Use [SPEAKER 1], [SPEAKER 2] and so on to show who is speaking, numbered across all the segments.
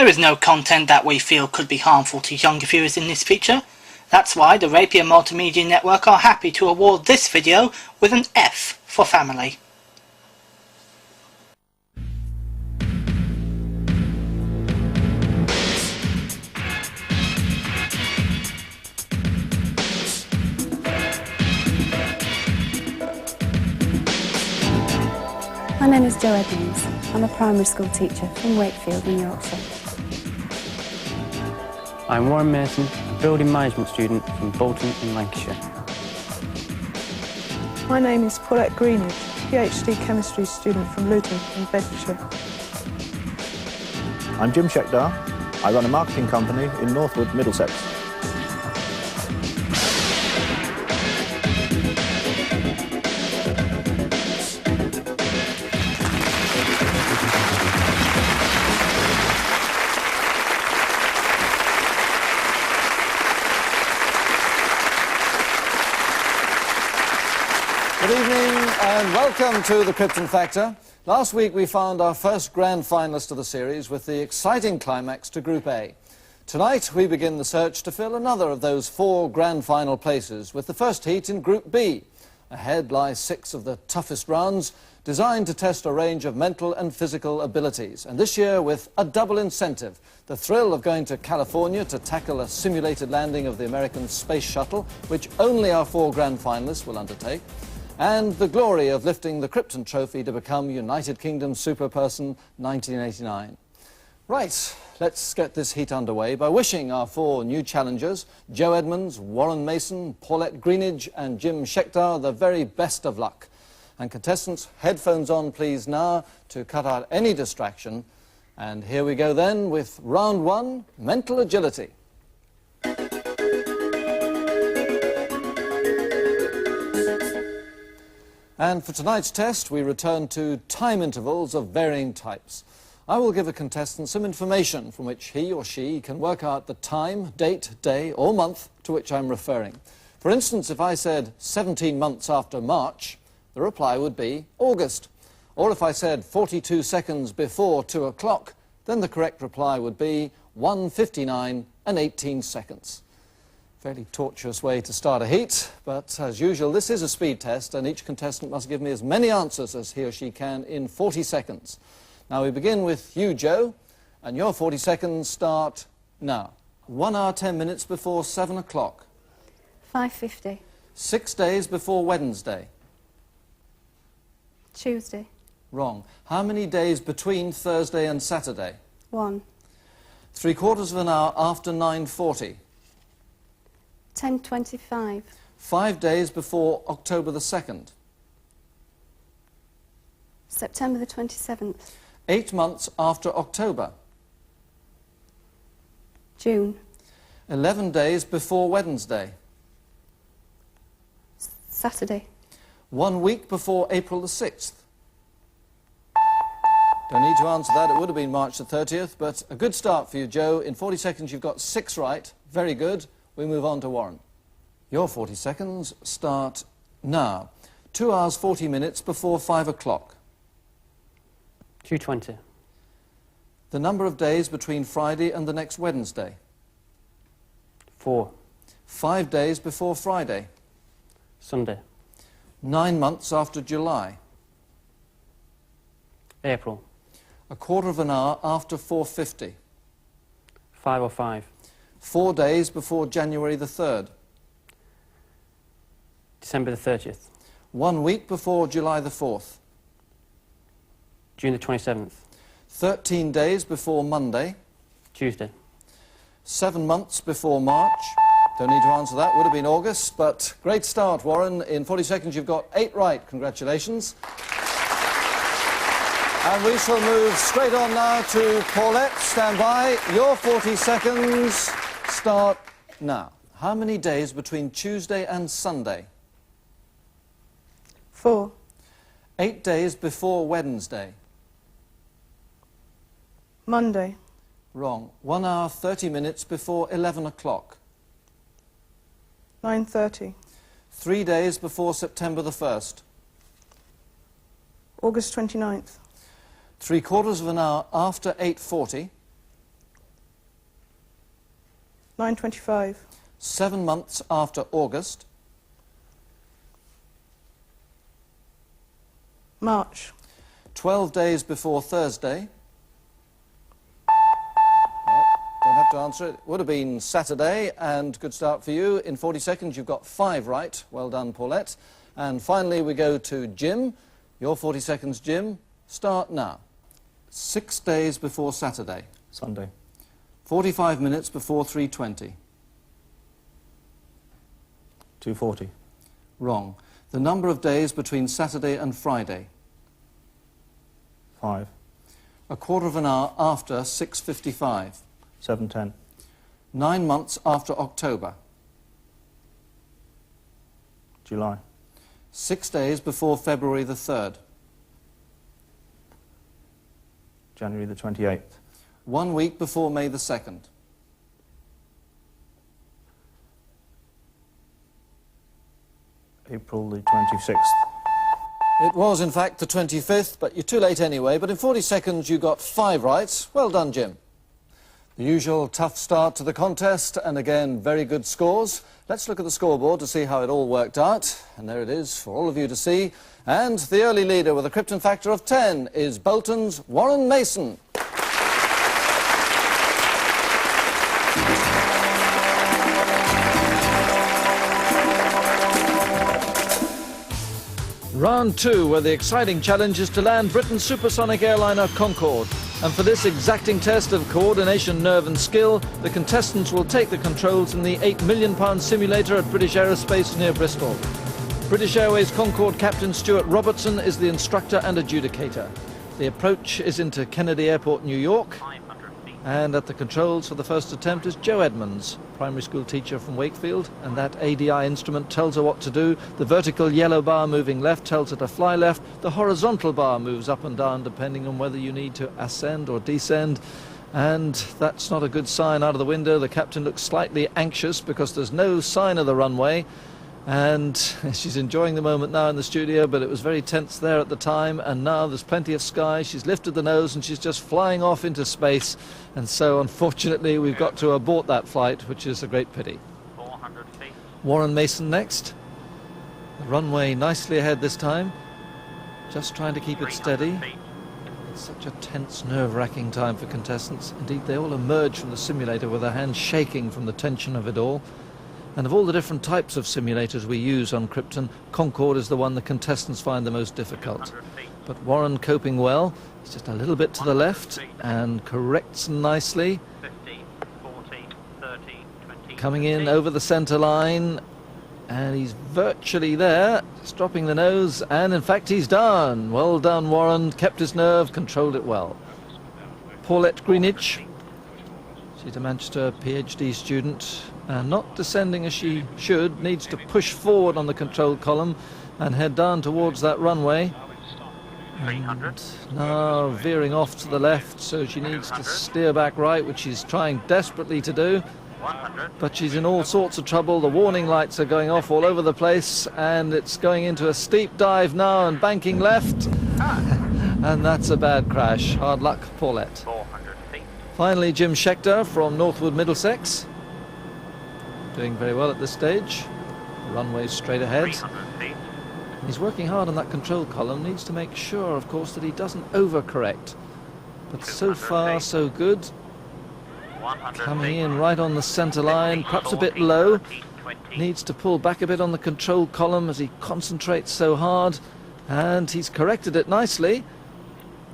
[SPEAKER 1] There is no content that we feel could be harmful to younger viewers in this feature. That's why the Rapier Multimedia Network are happy to award this video with an F for family.
[SPEAKER 2] My name is Jo Edmonds. I'm a primary school teacher from Wakefield in Yorkshire.
[SPEAKER 3] I'm Warren Mason, a building management student from Bolton in Lancashire.
[SPEAKER 4] My name is Paulette Greenidge, PhD chemistry student from Luton in Bedfordshire.
[SPEAKER 5] I'm Jim Scheckter. I run a marketing company in Northwood, Middlesex.
[SPEAKER 6] Good evening and welcome to the Krypton Factor. Last week we found our first grand finalist of the series with the exciting climax to Group A. Tonight we begin the search to fill another of those 4 grand final places with the first heat in Group B. Ahead lie 6 of the toughest rounds designed to test a range of mental and physical abilities. And this year with a double incentive: the thrill of going to California to tackle a simulated landing of the American space shuttle, which only our 4 grand finalists will undertake, and the glory of lifting the Krypton trophy to become United Kingdom Superperson 1989. Right, let's get this heat underway by wishing our 4 new challengers, Jo Edmonds, Warren Mason, Paulette Greenidge and Jim Scheckter, the very best of luck. And contestants, headphones on please now to cut out any distraction. And here we go then with round 1, mental agility. And for tonight's test, we return to time intervals of varying types. I will give a contestant some information from which he or she can work out the time, date, day or month to which I'm referring. For instance, if I said 17 months after March, the reply would be August. Or if I said 42 seconds before 2 o'clock, then the correct reply would be 1:59 and 18 seconds. Fairly tortuous way to start a heat, but as usual, this is a speed test, and each contestant must give me as many answers as he or she can in 40 seconds. Now we begin with you, Jo, and your 40 seconds start now. 1 hour, 10 minutes before 7 o'clock.
[SPEAKER 2] 5:50.
[SPEAKER 6] 6 days before Wednesday.
[SPEAKER 2] Tuesday.
[SPEAKER 6] Wrong. How many days between Thursday and Saturday?
[SPEAKER 2] 1.
[SPEAKER 6] 3/4 of an hour after 9:40.
[SPEAKER 2] 10:25.
[SPEAKER 6] 5 days before October the 2nd.
[SPEAKER 2] September the 27th.
[SPEAKER 6] 8 months after October.
[SPEAKER 2] June.
[SPEAKER 6] 11 days before Wednesday.
[SPEAKER 2] Saturday.
[SPEAKER 6] 1 week before April the 6th. Don't need to answer that, it would have been March the 30th, but a good start for you, Jo. In 40 seconds you've got 6 right. Very good. We move on to Warren. Your 40 seconds start now. 2 hours 40 minutes before 5 o'clock.
[SPEAKER 3] 2:20.
[SPEAKER 6] The number of days between Friday and the next Wednesday.
[SPEAKER 3] 4.
[SPEAKER 6] 5 days before Friday.
[SPEAKER 3] Sunday.
[SPEAKER 6] 9 months after July.
[SPEAKER 3] April.
[SPEAKER 6] 1/4 of an hour after 4:50.
[SPEAKER 3] 5:05.
[SPEAKER 6] 4 days before January the 3rd.
[SPEAKER 3] December the 30th.
[SPEAKER 6] 1 week before July the 4th.
[SPEAKER 3] June the 27th.
[SPEAKER 6] 13 days before Monday.
[SPEAKER 3] Tuesday.
[SPEAKER 6] 7 months before March. Don't need to answer that, would have been August, but great start, Warren. In 40 seconds you've got 8 right. Congratulations. And we shall move straight on now to Paulette. Stand by. Your 40 seconds start now. How many days between Tuesday and Sunday?
[SPEAKER 4] 4.
[SPEAKER 6] 8 days before Wednesday.
[SPEAKER 4] Monday.
[SPEAKER 6] Wrong. 1 hour 30 minutes before 11 o'clock.
[SPEAKER 4] 9:30.
[SPEAKER 6] 3 days before September the 1st.
[SPEAKER 4] August 29th.
[SPEAKER 6] 3/4 of an hour after 8:40.
[SPEAKER 4] 9:25.
[SPEAKER 6] 7 months after August.
[SPEAKER 4] March.
[SPEAKER 6] 12 days before Thursday. Well, don't have to answer it. Would have been Saturday, and good start for you. In 40 seconds, you've got 5 right. Well done, Paulette. And finally, we go to Jim. Your 40 seconds, Jim. Start now. 6 days before Saturday.
[SPEAKER 5] Sunday.
[SPEAKER 6] 45 minutes before 3:20.
[SPEAKER 5] 2:40.
[SPEAKER 6] Wrong. The number of days between Saturday and Friday.
[SPEAKER 5] 5.
[SPEAKER 6] A quarter of an hour after 6:55.
[SPEAKER 5] 7:10.
[SPEAKER 6] 9 months after October.
[SPEAKER 5] July.
[SPEAKER 6] 6 days before February the 3rd.
[SPEAKER 5] January the 28th.
[SPEAKER 6] 1 week before May the 2nd.
[SPEAKER 5] April the 26th.
[SPEAKER 6] It was, in fact, the 25th, but you're too late anyway. But in 40 seconds, you got 5 right. Well done, Jim. The usual tough start to the contest, and again, very good scores. Let's look at the scoreboard to see how it all worked out. And there it is for all of you to see. And the early leader with a Krypton factor of 10 is Bolton's Warren Mason. Round 2, where the exciting challenge is to land Britain's supersonic airliner Concorde. And for this exacting test of coordination, nerve and skill, the contestants will take the controls in the £8 million simulator at British Aerospace near Bristol. British Airways Concorde captain Stuart Robertson is the instructor and adjudicator. The approach is into Kennedy Airport, New York. And at the controls for the first attempt is Joe Edmonds, primary school teacher from Wakefield, and that ADI instrument tells her what to do. The vertical yellow bar moving left tells her to fly left. The horizontal bar moves up and down depending on whether you need to ascend or descend. And that's not a good sign out of the window. The captain looks slightly anxious because there's no sign of the runway. And she's enjoying the moment now in the studio, but it was very tense there at the time, and now there's plenty of sky. She's lifted the nose and she's just flying off into space, and so unfortunately we've got to abort that flight, which is a great pity.
[SPEAKER 7] 400 feet.
[SPEAKER 6] Warren Mason next. The runway nicely ahead this time, just trying to keep it steady.
[SPEAKER 7] Feet.
[SPEAKER 6] It's such a tense, nerve-wracking time for contestants. Indeed, they all emerge from the simulator with their hands shaking from the tension of it all. And of all the different types of simulators we use on Krypton, Concorde is the one the contestants find the most difficult. But Warren coping well. He's just a little bit to the left and corrects nicely.
[SPEAKER 7] 50, 40, 30, 20,
[SPEAKER 6] Coming in over the centre line, and he's virtually there, just dropping the nose, and in fact he's done. Well done, Warren. Kept his nerve, controlled it well. Paulette Greenwich. She's a Manchester PhD student, and not descending as she should, needs to push forward on the control column and head down towards that runway.
[SPEAKER 7] 300.
[SPEAKER 6] And now veering off to the left, so she needs to steer back right, which she's trying desperately to do.
[SPEAKER 7] 100.
[SPEAKER 6] But she's in all sorts of trouble. The warning lights are going off all over the place, and it's going into a steep dive now and banking left. And that's a bad crash. Hard luck, Paulette.
[SPEAKER 7] 400 feet.
[SPEAKER 6] Finally, Jim Schechter from Northwood, Middlesex. Doing very well at this stage. The runway's straight ahead.
[SPEAKER 7] 300 feet.
[SPEAKER 6] He's working hard on that control column. Needs to make sure, of course, that he doesn't overcorrect. But so far, so good.
[SPEAKER 7] 100
[SPEAKER 6] Coming
[SPEAKER 7] feet.
[SPEAKER 6] in right on the centre line, perhaps a bit
[SPEAKER 7] 40,
[SPEAKER 6] low.
[SPEAKER 7] 30, 20.
[SPEAKER 6] Needs to pull back a bit on the control column as he concentrates so hard. And he's corrected it nicely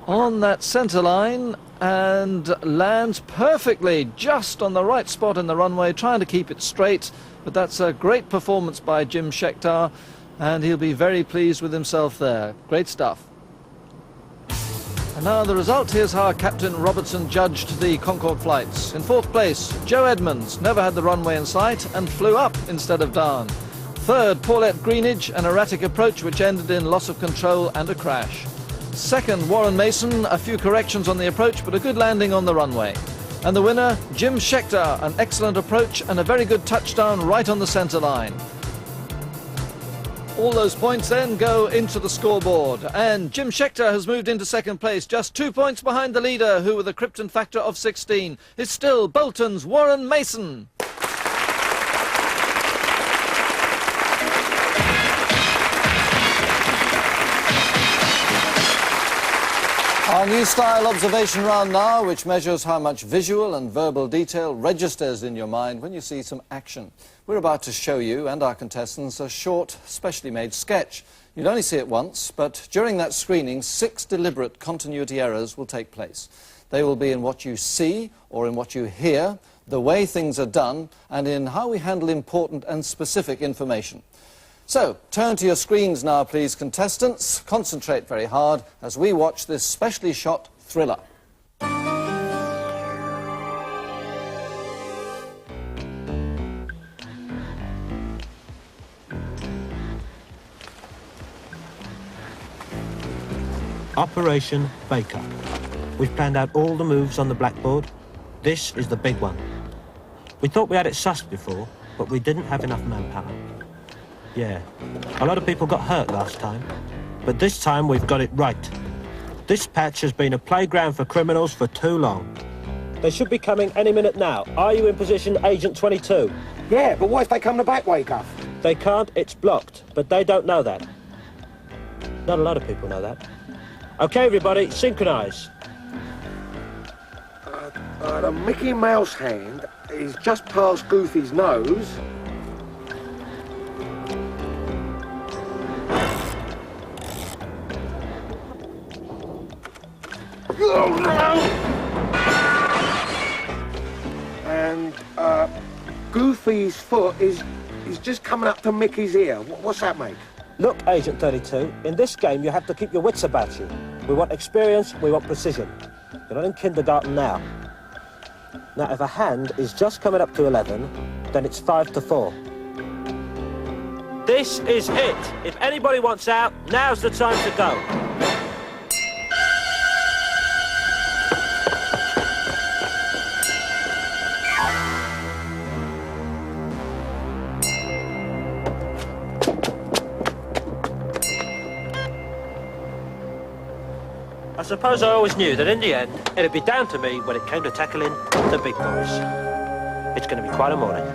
[SPEAKER 6] on that centre line and lands perfectly just on the right spot in the runway, trying to keep it straight. But that's a great performance by Jim Schechter, and he'll be very pleased with himself there. Great stuff. And now the result. Here's how Captain Robertson judged the Concorde flights. In 4th place, Joe Edmonds, never had the runway in sight and flew up instead of down. 3rd, Paulette Greenwich, an erratic approach which ended in loss of control and a crash. 2nd, Warren Mason, a few corrections on the approach but a good landing on the runway. And the winner, Jim Schechter, an excellent approach and a very good touchdown right on the centre line. All those points then go into the scoreboard, and Jim Schechter has moved into 2nd place, just 2 points behind the leader, who with a Krypton factor of 16 is still Bolton's Warren Mason. Our new style observation round now, which measures how much visual and verbal detail registers in your mind when you see some action. We're about to show you and our contestants a short, specially made sketch. You'd only see it once, but during that screening, 6 deliberate continuity errors will take place. They will be in what you see or in what you hear, the way things are done, and in how we handle important and specific information. So, turn to your screens now, please, contestants. Concentrate very hard as we watch this specially shot thriller.
[SPEAKER 8] Operation Bake Up. We've planned out all the moves on the blackboard. This is the big one. We thought we had it sussed before, but we didn't have enough manpower. Yeah, a lot of people got hurt last time, but this time we've got it right. This patch has been a playground for criminals for too long. They should be coming any minute now. Are you in position, Agent 22?
[SPEAKER 9] Yeah, but what if they come the back way, Guff?
[SPEAKER 8] They can't, it's blocked, but they don't know that. Not a lot of people know that. Okay, everybody, synchronise.
[SPEAKER 9] The Mickey Mouse hand is just past Goofy's nose. Oh, no! And Goofy's foot is just coming up to Mickey's ear. What's that make?
[SPEAKER 8] Look, Agent 32, in this game you have to keep your wits about you. We want experience, we want precision. You're not in kindergarten now. Now, if a hand is just coming up to 11, then it's 5 to 4. This is it. If anybody wants out, now's the time to go. I suppose I always knew that in the end, it'd be down to me when it came to tackling the big boys. It's going to be quite a morning.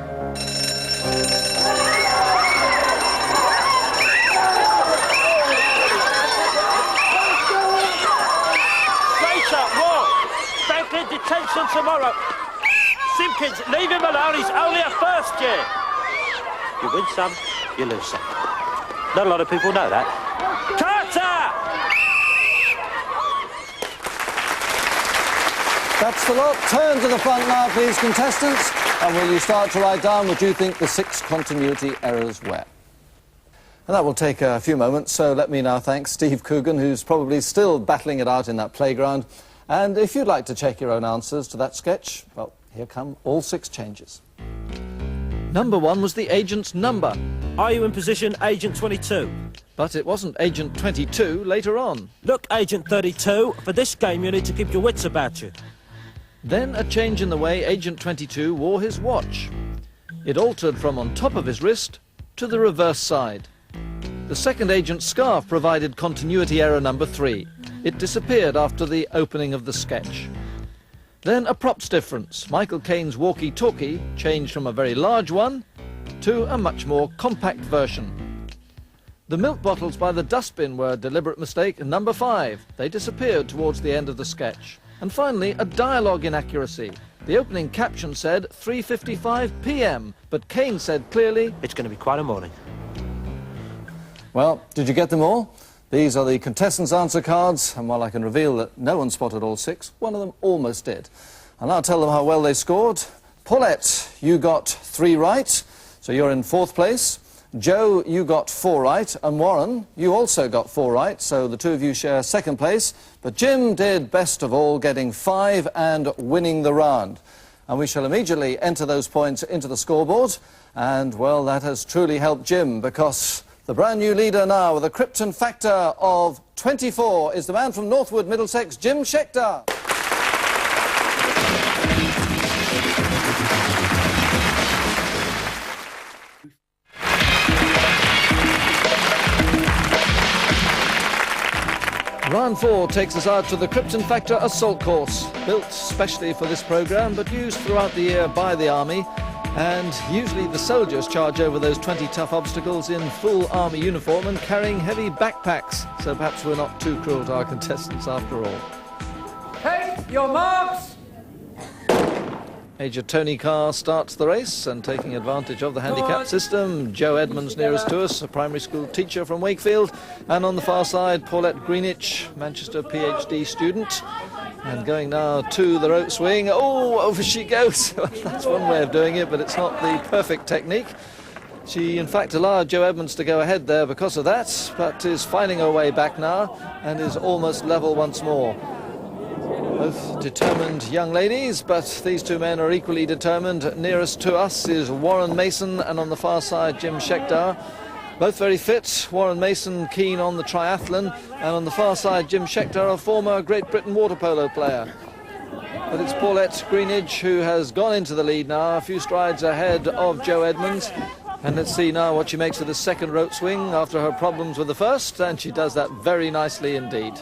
[SPEAKER 8] Slater, walk! Franklin, detention tomorrow. Simpkins, leave him alone, he's only a first year. You win some, you lose some. Not a lot of people know that. Carter!
[SPEAKER 6] That's the lot. Turn to the front now, please, contestants. And will you start to write down what you think the 6 continuity errors were? And that will take a few moments, so let me now thank Steve Coogan, who's probably still battling it out in that playground. And if you'd like to check your own answers to that sketch, well, here come all 6 changes. Number 1 was the agent's number.
[SPEAKER 8] Are you in position, Agent 22?
[SPEAKER 6] But it wasn't Agent 22 later on.
[SPEAKER 8] Look, Agent 32, for this game you need to keep your wits about you.
[SPEAKER 6] Then a change in the way Agent 22 wore his watch. It altered from on top of his wrist to the reverse side. The second agent's scarf provided continuity error number 3. It disappeared after the opening of the sketch. Then a props difference. Michael Caine's walkie-talkie changed from a very large one to a much more compact version. The milk bottles by the dustbin were a deliberate mistake, number 5. They disappeared towards the end of the sketch. And finally, a dialogue inaccuracy. The opening caption said 3:55 p.m, but Caine said clearly,
[SPEAKER 8] it's going to be quite a morning.
[SPEAKER 6] Well, did you get them all? These are the contestants' answer cards, and while I can reveal that no one spotted all 6, one of them almost did. And I'll tell them how well they scored. Paulette, you got 3 right, so you're in 4th place. Joe, you got 4 right, and Warren, you also got 4 right, so the 2 of you share 2nd place. But Jim did best of all, getting 5 and winning the round. And we shall immediately enter those points into the scoreboard. And, well, that has truly helped Jim, because the brand new leader now with a Krypton factor of 24 is the man from Northwood, Middlesex, Jim Schechter. Round 4 takes us out to the Krypton Factor Assault Course, built specially for this programme, but used throughout the year by the Army. And usually the soldiers charge over those 20 tough obstacles in full Army uniform and carrying heavy backpacks. So perhaps we're not too cruel to our contestants after all.
[SPEAKER 4] Your marks!
[SPEAKER 6] Major Tony Carr starts the race and taking advantage of the handicap system. Joe Edmonds nearest to us, a primary school teacher from Wakefield. And on the far side, Paulette Greenwich, Manchester PhD student. And going now to the rope swing. Oh, over she goes. That's one way of doing it, but it's not the perfect technique. She, in fact, allowed Joe Edmonds to go ahead there because of that, but is finding her way back now and is almost level once more. Both determined young ladies, but these two men are equally determined. Nearest to us is Warren Mason, and on the far side, Jim Scheckter. Both very fit. Warren Mason keen on the triathlon, and on the far side, Jim Scheckter, a former Great Britain water polo player. But it's Paulette Greenwich who has gone into the lead now, a few strides ahead of Joe Edmonds. And let's see now what she makes of the second rope swing after her problems with the first, and she does that very nicely indeed.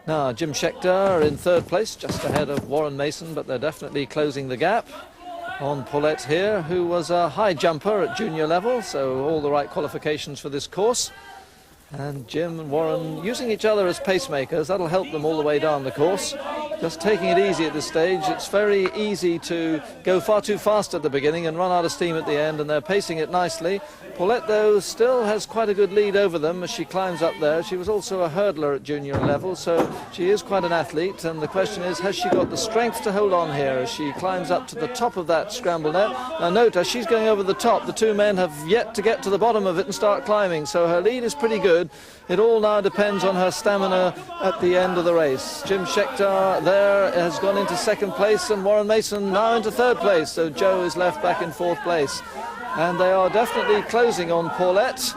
[SPEAKER 6] Now, Jim Scheckter in third place, just ahead of Warren Mason, but they're definitely closing the gap on Paulette here, who was a high jumper at junior level, so all the right qualifications for this course. And Jim and Warren using each other as pacemakers, that'll help them all the way down the course. Just taking it easy at this stage. It's very easy to go far too fast at the beginning and run out of steam at the end, and they're pacing it nicely. Paulette, though, still has quite a good lead over them as she climbs up there. She was also a hurdler at junior level, so she is quite an athlete, and the question is, has she got the strength to hold on here as she climbs up to the top of that scramble net? Now note, as she's going over the top, the two men have yet to get to the bottom of it and start climbing, so her lead is pretty good. It all now depends on her stamina at the end of the race. Jim Scheckter there has gone into second place, and Warren Mason now into third place, so Joe is left back in fourth place. And they are definitely closing on Paulette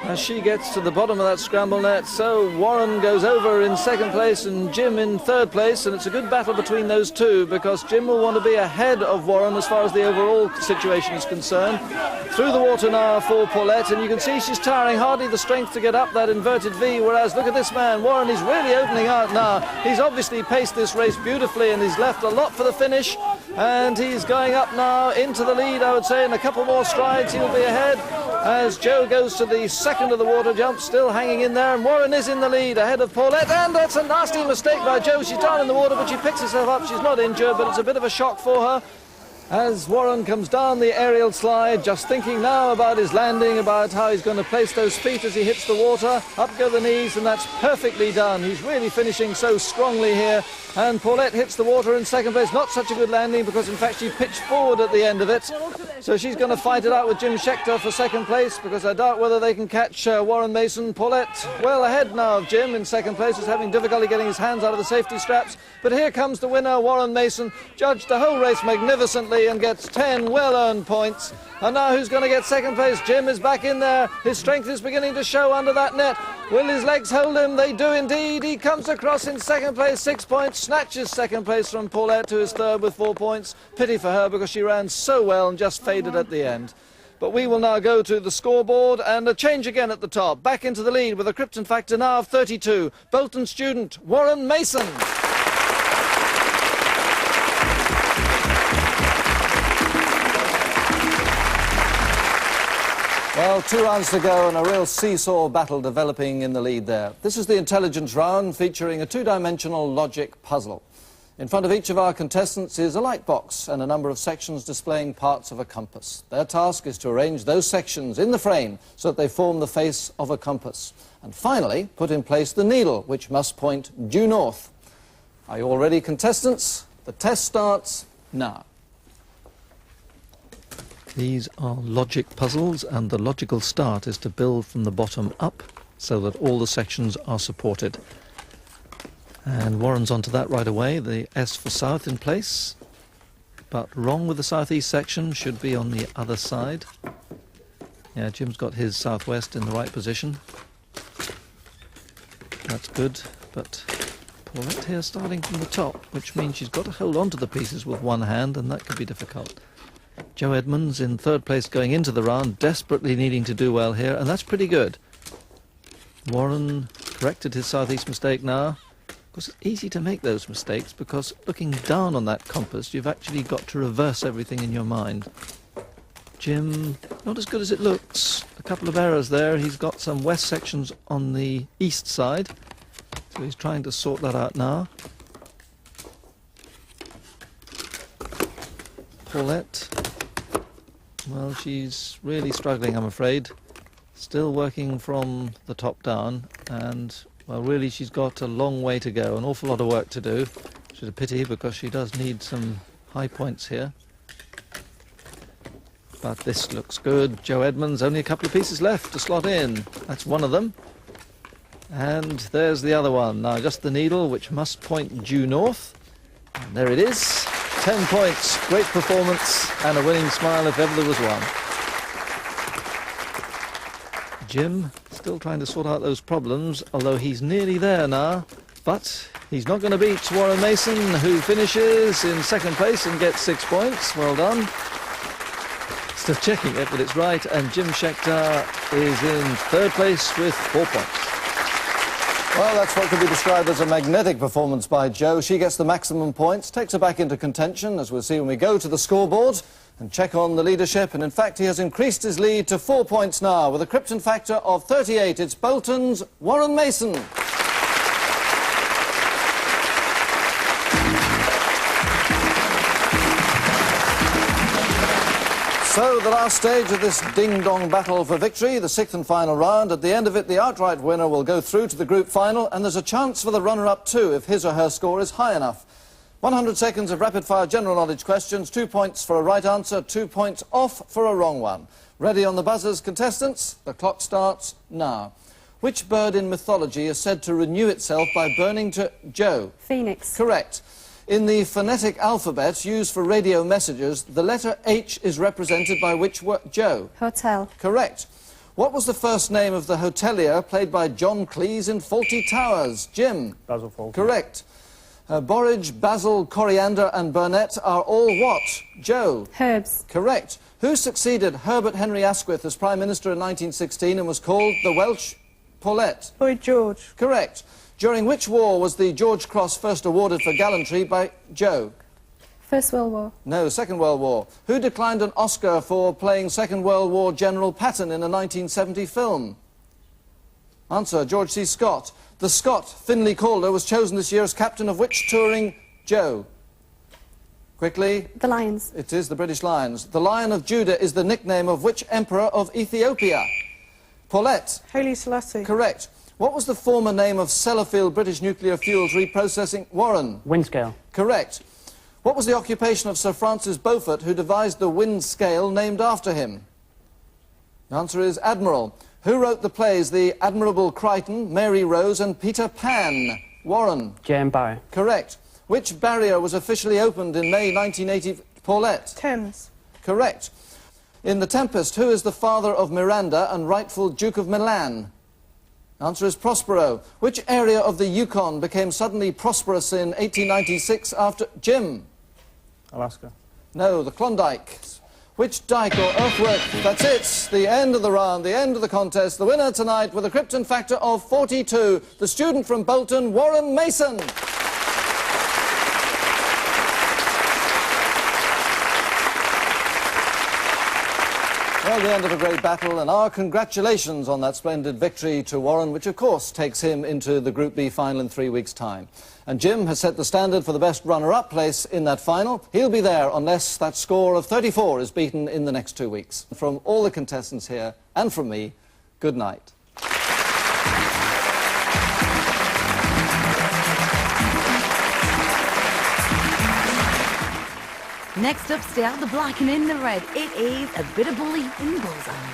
[SPEAKER 6] as she gets to the bottom of that scramble net. So Warren goes over in second place and Jim in third place, and it's a good battle between those two because Jim will want to be ahead of Warren as far as the overall situation is concerned. Through the water now for Paulette, and you can see she's tiring, hardly the strength to get up that inverted V, whereas look at this man, Warren, he's really opening out now. He's obviously paced this race beautifully and he's left a lot for the finish, and he's going up now into the lead, I would say. In a couple more strides he'll be ahead as Joe goes to the second of the water jump, still hanging in there, and Warren is in the lead ahead of Paulette, and that's a nasty mistake by Joe. She's down in the water, but she picks herself up. She's not injured, but it's a bit of a shock for her as Warren comes down the aerial slide, just thinking now about his landing, about how he's going to place those feet as he hits the water. Up go the knees, and that's perfectly done. He's really finishing so strongly here, and Paulette hits the water in second place. Not such a good landing because in fact she pitched forward at the end of it, so she's going to fight it out with Jim Scheckter for second place, because I doubt whether they can catch Warren Mason. Paulette well ahead now of Jim in second place, is having difficulty getting his hands out of the safety straps, but here comes the winner, Warren Mason, judged the whole race magnificently and gets 10 well-earned points. And now who's going to get second place? Jim is back in there. His strength is beginning to show under that net. Will his legs hold him? They do indeed. He comes across in second place, 6 points, snatches second place from Paulette, who is third with 4 points. Pity for her because she ran so well and just faded at the end. But we will now go to the scoreboard, and a change again at the top. Back into the lead with a Krypton factor now of 32. Bolton student Warren Mason. Well, 2 rounds to go and a real seesaw battle developing in the lead there. This is the intelligence round featuring a 2-dimensional logic puzzle. In front of each of our contestants is a light box and a number of sections displaying parts of a compass. Their task is to arrange those sections in the frame so that they form the face of a compass. And finally, put in place the needle, which must point due north. Are you all ready, contestants? The test starts now. These are logic puzzles, and the logical start is to build from the bottom up so that all the sections are supported. And Warren's onto that right away, the S for south in place, but wrong with the southeast section, should be on the other side. Yeah, Jim's got his southwest in the right position. That's good, but Paulette here starting from the top, which means she's got to hold on to the pieces with one hand, and that could be difficult. Joe Edmonds in third place going into the round, desperately needing to do well here, and that's pretty good. Warren corrected his southeast mistake now. Of course, it's easy to make those mistakes because looking down on that compass, you've actually got to reverse everything in your mind. Jim, not as good as it looks. A couple of errors there. He's got some west sections on the east side, so he's trying to sort that out now. Paulette. Well, she's really struggling, I'm afraid. Still working from the top down, and, well, really she's got a long way to go, an awful lot of work to do. Which is a pity, because she does need some high points here. But this looks good. Joe Edmonds, only a couple of pieces left to slot in. That's one of them. And there's the other one. Now, just the needle, which must point due north. And there it is. 10 points. Great performance and a winning smile if ever there was one. Jim still trying to sort out those problems, although he's nearly there now. But he's not going to beat Warren Mason, who finishes in second place and gets 6 points. Well done. Still checking it, but it's right. And Jim Schechter is in third place with 4 points. Well, that's what could be described as a magnetic performance by Jo. She gets the maximum points, takes her back into contention, as we'll see when we go to the scoreboard and check on the leadership. And in fact, he has increased his lead to 4 points now. With a Krypton factor of 38, it's Bolton's Warren Mason. So, the last stage of this ding-dong battle for victory, the sixth and final round. At the end of it, the outright winner will go through to the group final, and there's a chance for the runner-up too, if his or her score is high enough. 100 seconds of rapid-fire general knowledge questions, 2 points for a right answer, 2 points off for a wrong one. Ready on the buzzers, contestants? The clock starts now. Which bird in mythology is said to renew itself by burning to... Jo?
[SPEAKER 2] Phoenix.
[SPEAKER 6] Correct. In the phonetic alphabet used for radio messages, the letter H is represented by which word? Jo?
[SPEAKER 2] Hotel.
[SPEAKER 6] Correct. What was the first name of the hotelier played by John Cleese in Fawlty Towers? Jim?
[SPEAKER 3] Basil Fawlty.
[SPEAKER 6] Correct. Borage, basil, coriander and burnet are all what? Jo?
[SPEAKER 2] Herbs.
[SPEAKER 6] Correct. Who succeeded Herbert Henry Asquith as Prime Minister in 1916 and was called the Welsh Paulette?
[SPEAKER 4] Lloyd George.
[SPEAKER 6] Correct. During which war was the George Cross first awarded for gallantry by Jo?
[SPEAKER 2] First World War.
[SPEAKER 6] No, Second World War. Who declined an Oscar for playing Second World War General Patton in a 1970 film? Answer, George C. Scott. The Scot, Finlay Calder, was chosen this year as captain of which touring? Jo? Quickly.
[SPEAKER 2] The Lions.
[SPEAKER 6] It is the British Lions. The Lion of Judah is the nickname of which emperor of Ethiopia? Paulette.
[SPEAKER 4] Haile Selassie.
[SPEAKER 6] Correct. What was the former name of Sellafield British Nuclear Fuels Reprocessing? Warren?
[SPEAKER 3] Windscale.
[SPEAKER 6] Correct. What was the occupation of Sir Francis Beaufort, who devised the wind scale named after him? The answer is Admiral. Who wrote the plays The Admirable Crichton, Mary Rose and Peter Pan? Warren?
[SPEAKER 3] J.M. Barrie.
[SPEAKER 6] Correct. Which barrier was officially opened in May 1980? Paulette?
[SPEAKER 4] Thames.
[SPEAKER 6] Correct. In The Tempest, who is the father of Miranda and rightful Duke of Milan? Answer is Prospero. Which area of the Yukon became suddenly prosperous in 1896 after... Jim?
[SPEAKER 3] Alaska.
[SPEAKER 6] No, the Klondike. Which dike or earthwork? That's it. The end of the round, the end of the contest. The winner tonight with a Krypton factor of 42. The student from Bolton, Warren Mason. Well, the end of a great battle, and our congratulations on that splendid victory to Warren, which of course takes him into the Group B final in 3 weeks' time. And Jim has set the standard for the best runner-up place in that final. He'll be there unless that score of 34 is beaten in the next 2 weeks. From all the contestants here, and from me, good night.
[SPEAKER 10] Next up, stay out the black and in the red. It is a bit of bully in Bullseye.